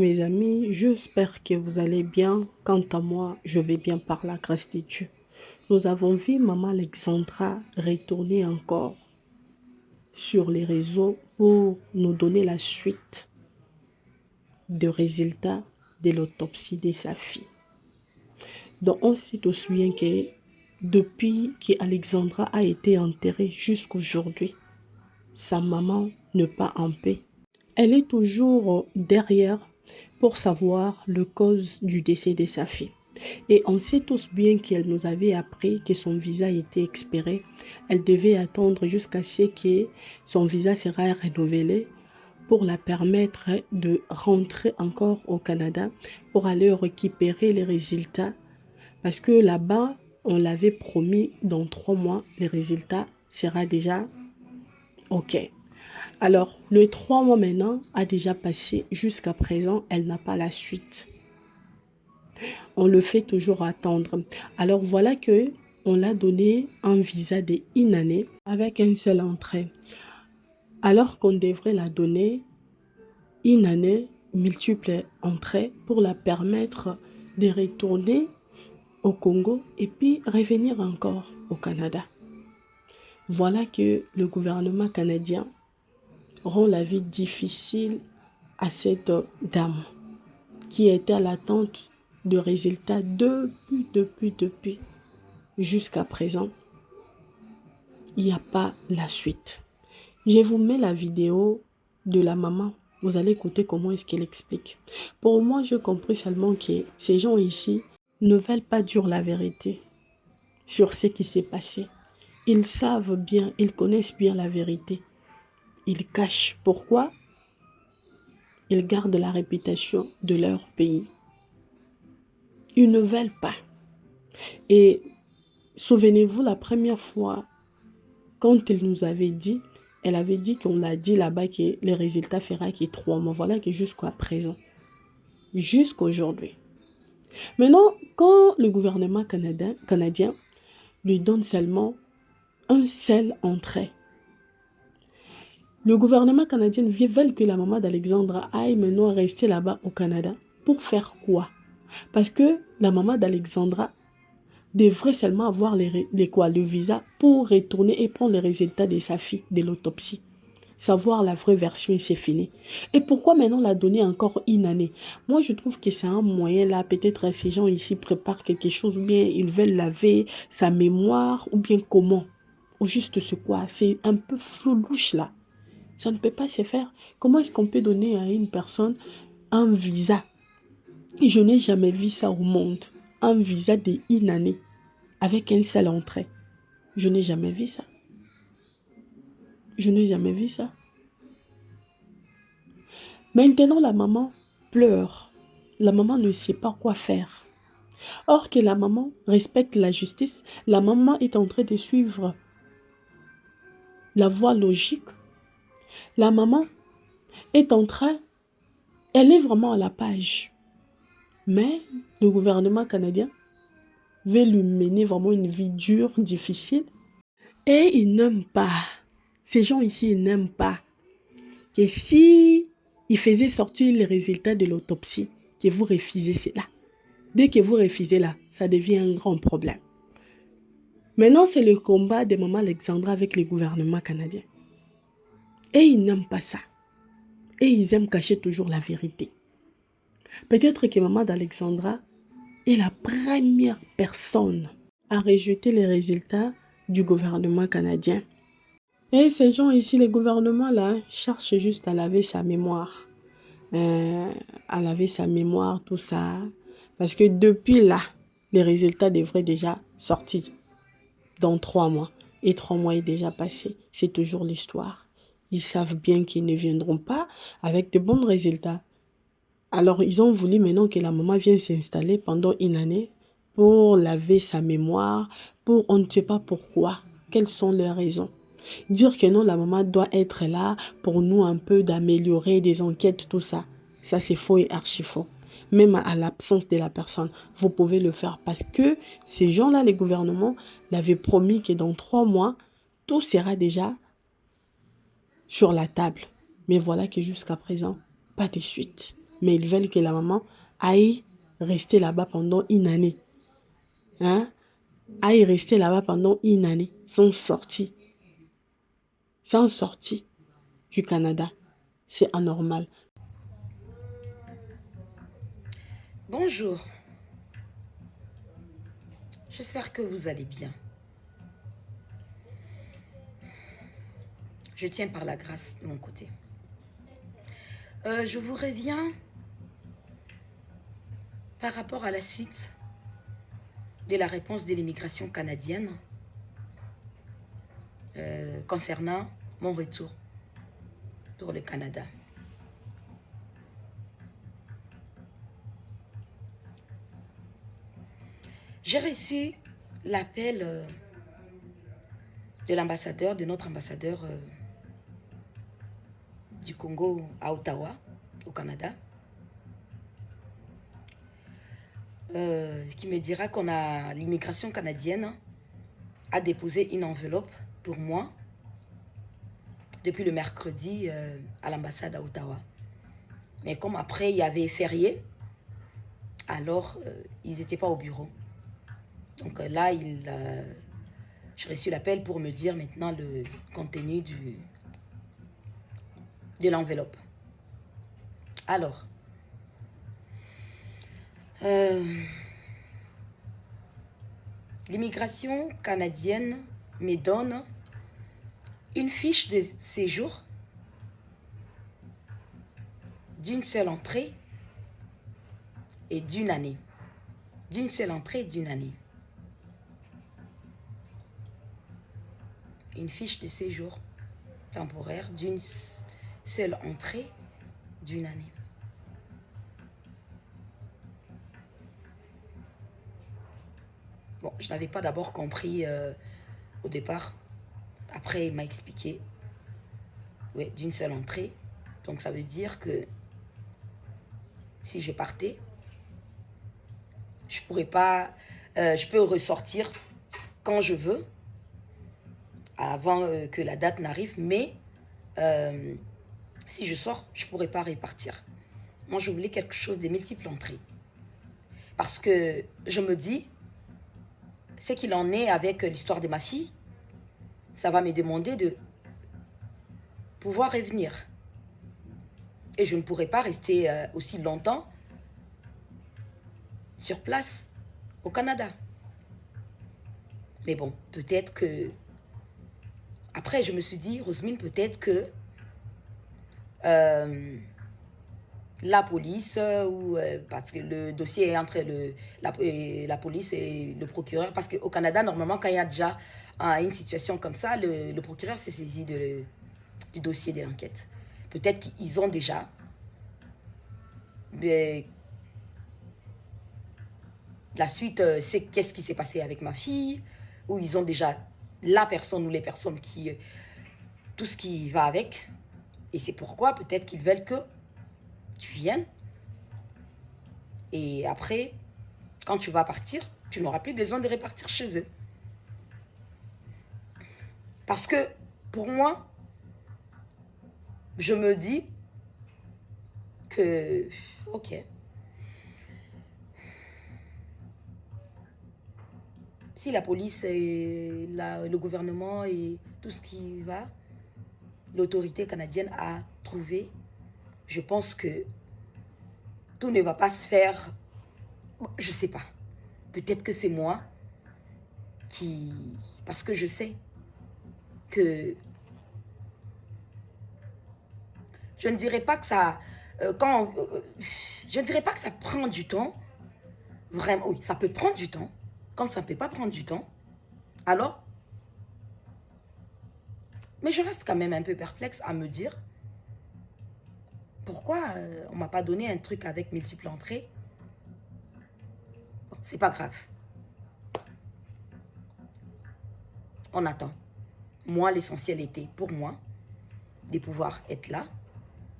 mes amis, j'espère que vous allez bien. Quant à moi, je vais bien par la grâce de Dieu. Nous avons vu Maman Alexandra retourner encore sur les réseaux pour nous donner la suite des résultats de l'autopsie de sa fille. Donc on s'est souvient que depuis qu'Alexandra a été enterrée jusqu'aujourd'hui, sa maman n'est pas en paix. Elle est toujours derrière pour savoir le cause du décès de sa fille. Et on sait tous bien qu'elle nous avait appris que son visa était expiré. Elle devait attendre jusqu'à ce que son visa sera renouvelé pour la permettre de rentrer encore au Canada pour aller récupérer les résultats. Parce que là-bas, on l'avait promis, dans 3 mois, les résultats seront déjà OK. Alors, le 3 mois maintenant a déjà passé. Jusqu'à présent, elle n'a pas la suite. On le fait toujours attendre. Alors, voilà que on l'a donné un visa de 1 année avec une seule entrée. Alors qu'on devrait la donner 1 année, multiples entrées pour la permettre de retourner au Congo et puis revenir encore au Canada. Voilà que le gouvernement canadien rend la vie difficile à cette dame qui était à l'attente de résultats depuis jusqu'à présent. Il n'y a pas la suite. Je vous mets la vidéo de la maman. Vous allez écouter comment est-ce qu'elle explique. Pour moi, j'ai compris seulement que ces gens ici ne veulent pas dire la vérité sur ce qui s'est passé. Ils savent bien, ils connaissent bien la vérité. Ils cachent. Pourquoi? Ils gardent la réputation de leur pays. Ils ne veulent pas. Et souvenez-vous, la première fois, quand elle nous avait dit, elle avait dit qu'on l'a dit là-bas que les résultats fera que 3 mois. Voilà que jusqu'à présent, jusqu'à aujourd'hui. Maintenant, quand le gouvernement canadien lui donne seulement un seul entrée, le gouvernement canadien veut que la maman d'Alexandra aille maintenant rester là-bas au Canada. Pour faire quoi? Parce que la maman d'Alexandra devrait seulement avoir le visa pour retourner et prendre les résultats de sa fille, de l'autopsie. Savoir la vraie version et c'est fini. Et pourquoi maintenant la donner encore 1 année? Moi, je trouve que c'est un moyen là. Peut-être ces gens ici préparent quelque chose ou bien ils veulent laver sa mémoire ou bien comment? Ou juste c'est quoi? C'est un peu floulouche là. Ça ne peut pas se faire. Comment est-ce qu'on peut donner à une personne un visa? Et je n'ai jamais vu ça au monde. Un visa de 1 année avec une seule entrée. Je n'ai jamais vu ça. Je n'ai jamais vu ça. Maintenant, la maman pleure. La maman ne sait pas quoi faire. Or que la maman respecte la justice, la maman est en train de suivre la voie logique. La maman est en train, elle est vraiment à la page. Mais le gouvernement canadien veut lui mener vraiment une vie dure, difficile. Et ils n'aiment pas. Ces gens ici, ils n'aiment pas que si ils faisaient sortir les résultats de l'autopsie, que vous refusez cela. Dès que vous refusez là, ça devient un grand problème. Maintenant, c'est le combat de Maman Alexandra avec le gouvernement canadien. Et ils n'aiment pas ça. Et ils aiment cacher toujours la vérité. Peut-être que Maman d'Alexandra est la première personne à rejeter les résultats du gouvernement canadien. Et ces gens ici, les gouvernements là, cherchent juste à laver sa mémoire. À laver sa mémoire, tout ça. Parce que depuis là, les résultats devraient déjà sortir dans 3 mois. Et 3 mois est déjà passé. C'est toujours l'histoire. Ils savent bien qu'ils ne viendront pas avec de bons résultats. Alors, ils ont voulu maintenant que la maman vienne s'installer pendant 1 année pour laver sa mémoire, pour on ne sait pas pourquoi. Quelles sont leurs raisons? Dire que non, la maman doit être là pour nous un peu d'améliorer des enquêtes, tout ça. Ça, c'est faux et archi faux. Même à l'absence de la personne, vous pouvez le faire parce que ces gens-là, les gouvernements, l'avaient promis que dans 3 mois, tout sera déjà sur la table. Mais voilà que jusqu'à présent, pas de suite. mais ils veulent que la maman aille rester là-bas pendant une année. Hein? Aille rester là-bas pendant une année, sans sortie. Sans sortie du Canada. C'est anormal. Bonjour. J'espère que vous allez bien. Je tiens par la grâce de mon côté. Je vous reviens par rapport à la suite de la réponse de l'immigration canadienne concernant mon retour pour le Canada. J'ai reçu l'appel de l'ambassadeur, de notre ambassadeur du Congo à Ottawa, au Canada, qui me dira qu'on a l'immigration canadienne a déposé une enveloppe pour moi depuis le mercredi à l'ambassade à Ottawa. Mais comme après il y avait férié, alors ils n'étaient pas au bureau. Donc là, j'ai reçu l'appel pour me dire maintenant le contenu de l'enveloppe. Alors, l'immigration canadienne me donne une fiche de séjour d'une seule entrée et d'une année. D'une seule entrée et d'une année. Une fiche de séjour temporaire d'une seule entrée d'une année. Bon, je n'avais pas d'abord compris au départ. Après, il m'a expliqué. Oui, d'une seule entrée. Donc, ça veut dire que si je partais, je pourrais pas... je peux ressortir quand je veux, avant que la date n'arrive, mais si je sors, je ne pourrais pas repartir. Moi, je voulais quelque chose de multiples entrées. Parce que je me dis, ce qu'il en est avec l'histoire de ma fille, ça va me demander de pouvoir revenir. Et je ne pourrais pas rester aussi longtemps sur place au Canada. Mais bon, peut-être que... Après, je me suis dit, Rosemean, peut-être que la police, parce que le dossier est entre la police et le procureur, parce qu'au Canada, normalement, quand il y a déjà une situation comme ça, le procureur s'est saisi du dossier de l'enquête. Peut-être qu'ils ont déjà la suite, c'est qu'est-ce qui s'est passé avec ma fille, ou ils ont déjà la personne ou les personnes qui... tout ce qui va avec. Et c'est pourquoi peut-être qu'ils veulent que tu viennes. Et après, quand tu vas partir, tu n'auras plus besoin de repartir chez eux. Parce que, pour moi, je me dis que, ok, si la police, et le gouvernement et tout ce qui va, l'autorité canadienne a trouvé, je pense que tout ne va pas se faire, je ne sais pas. Peut-être que c'est moi qui... Parce que je sais que... Je ne dirais pas que ça... je ne dirais pas que ça prend du temps. Vraiment, oui, ça peut prendre du temps. Quand ça ne peut pas prendre du temps, alors... Mais je reste quand même un peu perplexe à me dire pourquoi on ne m'a pas donné un truc avec multiples entrées. Bon, c'est pas grave. On attend. Moi, l'essentiel était pour moi de pouvoir être là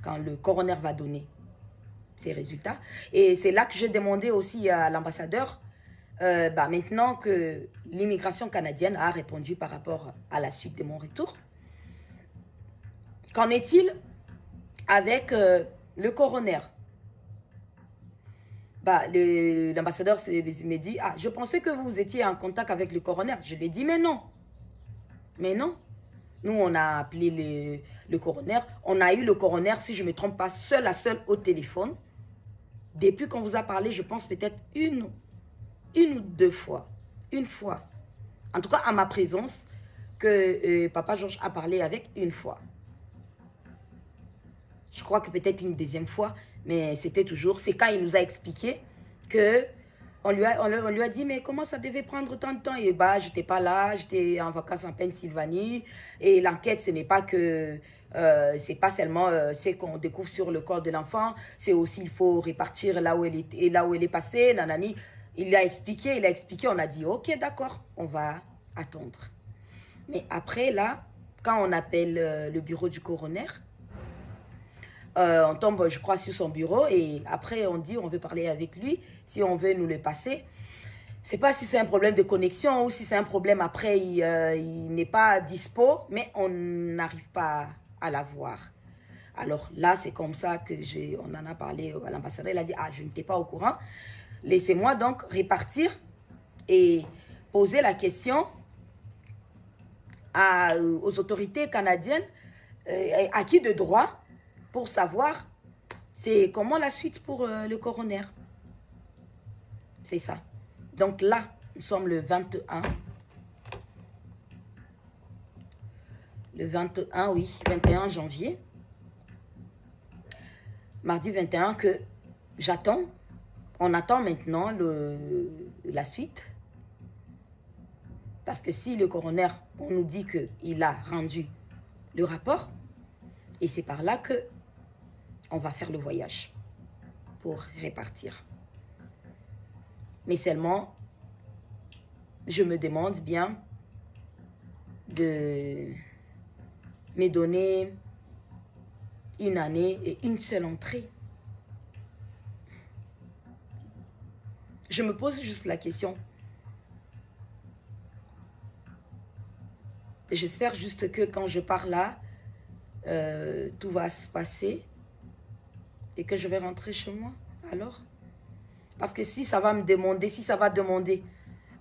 quand le coroner va donner ses résultats. Et c'est là que j'ai demandé aussi à l'ambassadeur, maintenant que l'immigration canadienne a répondu par rapport à la suite de mon retour, qu'en est-il avec le coroner? Bah, l'ambassadeur me dit, ah, je pensais que vous étiez en contact avec le coroner. Je lui ai dit, mais non. Mais non. Nous, on a appelé le coroner. On a eu le coroner, si je ne me trompe pas, seul à seul au téléphone. Depuis qu'on vous a parlé, je pense peut-être une ou deux fois. Une fois. En tout cas, à ma présence, que Papa Georges a parlé avec une fois. Je crois que peut-être une deuxième fois, mais c'était toujours, c'est quand il nous a expliqué que on lui a dit, mais comment ça devait prendre tant de temps? Et bah, j'étais pas là, j'étais en vacances en Pennsylvanie. Et l'enquête, ce n'est pas que, c'est pas seulement ce qu'on découvre sur le corps de l'enfant, c'est aussi, il faut répartir là où elle est, là où elle est passée, nanani. Il a expliqué, on a dit, ok, d'accord, on va attendre. Mais après, là, quand on appelle le bureau du coroner, on tombe, je crois, sur son bureau et après, on dit, on veut parler avec lui, si on veut nous le passer. Je ne sais pas si c'est un problème de connexion ou si c'est un problème après, il n'est pas dispo, mais on n'arrive pas à l'avoir. Alors là, c'est comme ça que on en a parlé à l'ambassadeur. Il a dit, ah, je n'étais pas au courant. Laissez-moi donc répartir et poser la question aux autorités canadiennes, à qui de droit, pour savoir c'est comment la suite pour le coroner. C'est ça. Donc là, nous sommes le 21. Le 21, oui, 21 janvier. Mardi 21 que j'attends. On attend maintenant la suite. Parce que si le coroner, on nous dit qu'il a rendu le rapport, et c'est par là que on va faire le voyage pour répartir. Mais seulement, je me demande bien de me donner une année et une seule entrée. Je me pose juste la question. J'espère juste que quand je pars là, tout va se passer et que je vais rentrer chez moi. Alors, parce que si ça va me demander, si ça va demander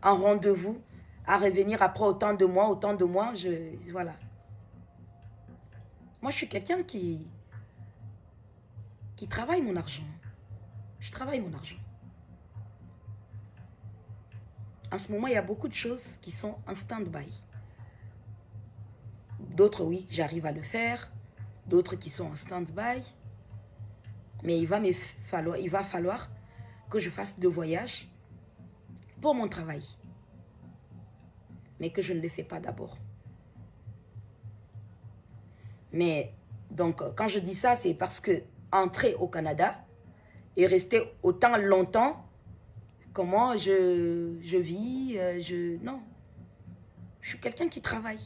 un rendez-vous à revenir après autant de mois, voilà. Moi, je suis quelqu'un qui travaille mon argent. Je travaille mon argent. En ce moment, il y a beaucoup de choses qui sont en stand-by. D'autres, oui, j'arrive à le faire. D'autres qui sont en stand-by. Mais il va falloir que je fasse 2 voyages pour mon travail. Mais que je ne le fais pas d'abord. Mais, donc, quand je dis ça, c'est parce que entrer au Canada et rester autant longtemps, comment je vis, non. Je suis quelqu'un qui travaille.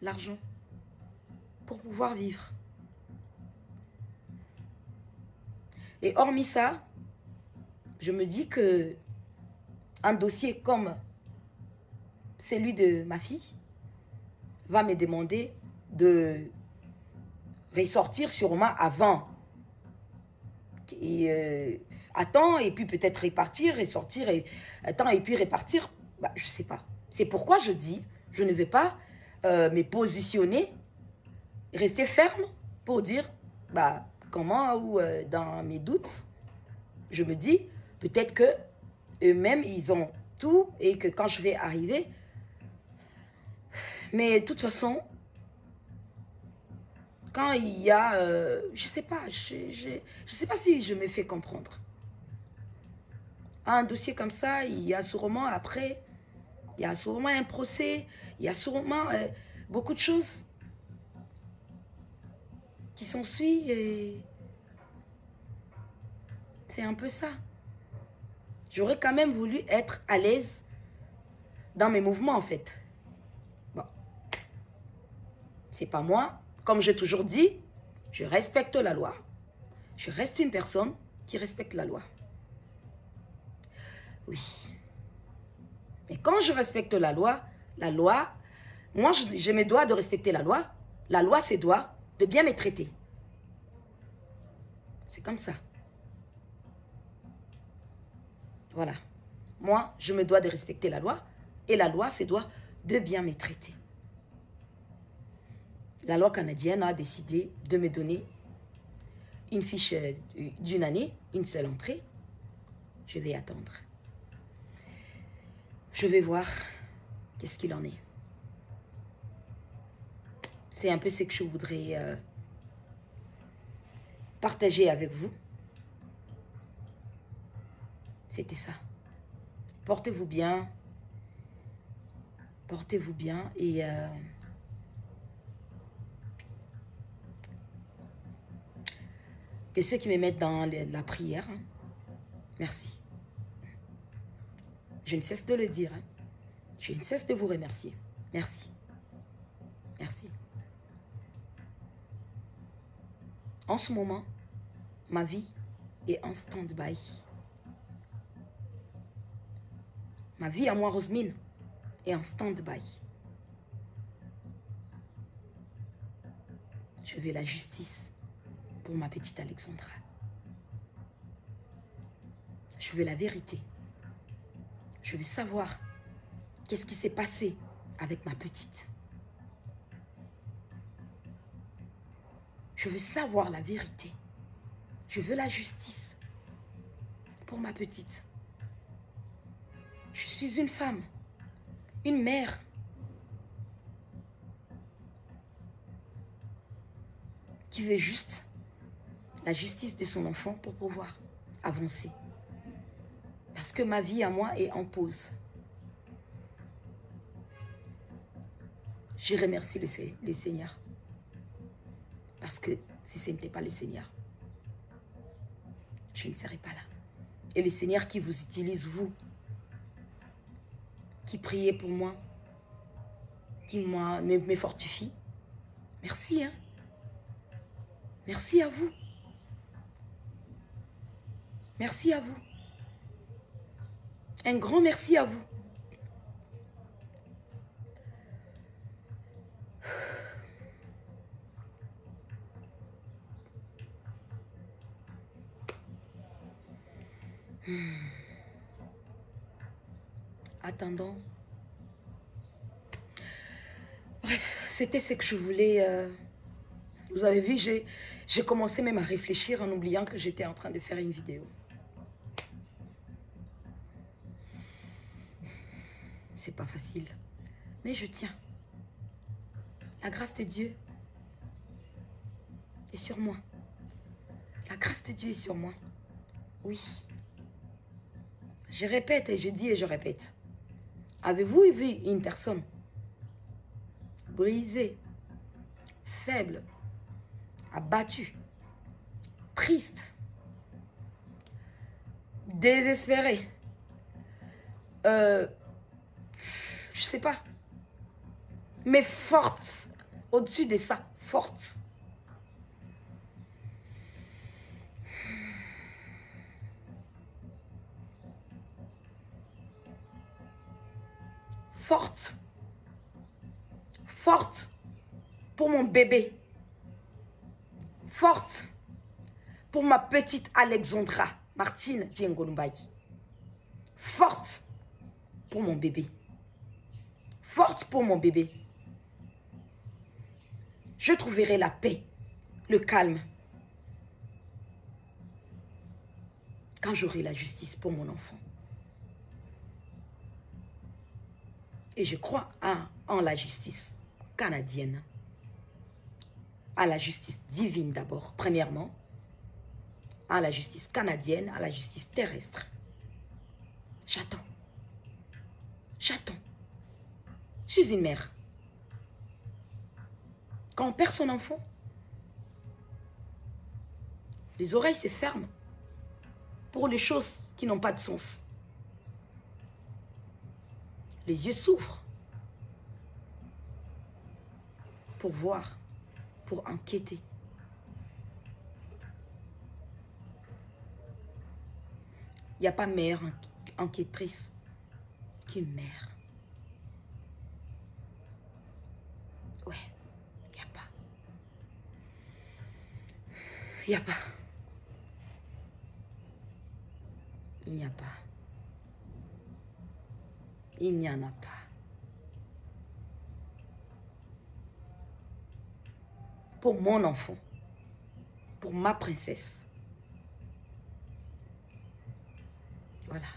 L'argent pour pouvoir vivre. Et hormis ça, je me dis que un dossier comme celui de ma fille va me demander de ressortir sûrement avant. Et attends, et puis peut-être répartir, ressortir, et attends, et puis répartir. Bah, je ne sais pas. C'est pourquoi je dis, je ne vais pas me positionner, rester ferme pour dire, bah, comment ou dans mes doutes, je me dis, peut-être que eux-mêmes, ils ont tout et que quand je vais arriver, mais de toute façon, quand il y a, je sais pas, je sais pas si je me fais comprendre. Un dossier comme ça, il y a sûrement après, il y a sûrement un procès, il y a sûrement beaucoup de choses qui s'ensuivent et c'est un peu ça. J'aurais quand même voulu être à l'aise dans mes mouvements en fait. Bon, c'est pas moi. Comme j'ai toujours dit, je respecte la loi. Je reste une personne qui respecte la loi. Oui. Mais quand je respecte la loi, moi, je me dois de respecter la loi. La loi se doit de bien me traiter. C'est comme ça. Voilà. Moi, je me dois de respecter la loi. Et la loi se doit de bien me traiter. La loi canadienne a décidé de me donner une fiche d'une année, une seule entrée. Je vais attendre. Je vais voir qu'est-ce qu'il en est. C'est un peu ce que je voudrais partager avec vous. C'était ça. Portez-vous bien. Portez-vous bien et que ceux qui me mettent dans la prière, hein, merci. Je ne cesse de le dire. Hein. Je ne cesse de vous remercier. Merci. Merci. En ce moment, ma vie est en stand-by. Ma vie à moi, Rosemine, est en stand-by. Je veux la justice pour ma petite Alexandra. Je veux la vérité. Je veux savoir qu'est-ce qui s'est passé avec ma petite. Je veux savoir la vérité. Je veux la justice pour ma petite. Je suis une femme, une mère. Qui veut juste la justice de son enfant pour pouvoir avancer. Parce que ma vie à moi est en pause. Je remercie le Seigneur. Parce que si ce n'était pas le Seigneur, je ne serais pas là. Et le Seigneur qui vous utilise, vous, qui priez pour moi, qui me fortifie. Merci, hein. Merci à vous. Merci à vous. Un grand merci à vous. Attendons. Bref, c'était ce que je voulais. Vous avez vu, j'ai commencé même à réfléchir en oubliant que j'étais en train de faire une vidéo. C'est pas facile, mais je tiens. La grâce de Dieu est sur moi. La grâce de Dieu est sur moi. Oui. Je répète et je dis et je répète. Avez-vous vu une personne brisée, faible, abattue, triste, désespérée, je sais pas, mais forte, au-dessus de ça, forte. Forte. Forte pour mon bébé. Forte pour ma petite Alexandra Martine Tiengolumbayi. Forte pour mon bébé. Forte pour mon bébé. Je trouverai la paix, le calme, quand j'aurai la justice pour mon enfant. Et je crois en la justice canadienne, à la justice divine d'abord, premièrement, à la justice canadienne, à la justice terrestre. J'attends. J'attends. Je suis une mère. Quand on perd son enfant, les oreilles se ferment pour les choses qui n'ont pas de sens. Les yeux s'ouvrent pour voir, pour enquêter. Il n'y a pas mère enquêtrice qu'une mère. Ouais, il n'y a pas. Il n'y a pas. Il n'y a pas. Il n'y en a pas. Pour mon enfant, pour ma princesse. Voilà.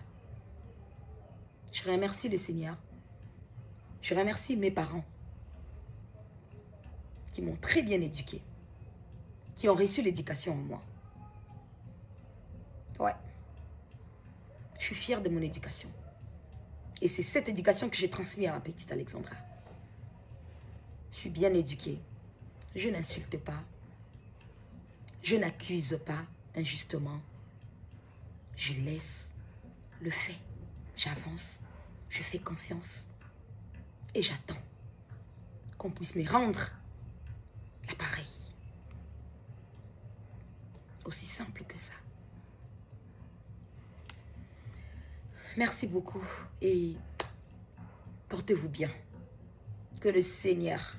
Je remercie le Seigneur. Je remercie mes parents qui m'ont très bien éduquée, qui ont reçu l'éducation en moi. Ouais. Je suis fière de mon éducation. Et c'est cette éducation que j'ai transmise à ma petite Alexandra. Je suis bien éduquée. Je n'insulte pas. Je n'accuse pas injustement. Je laisse le fait. J'avance. Je fais confiance. Et j'attends qu'on puisse me rendre l'appareil. Aussi simple que ça. Merci beaucoup et portez-vous bien. Que le Seigneur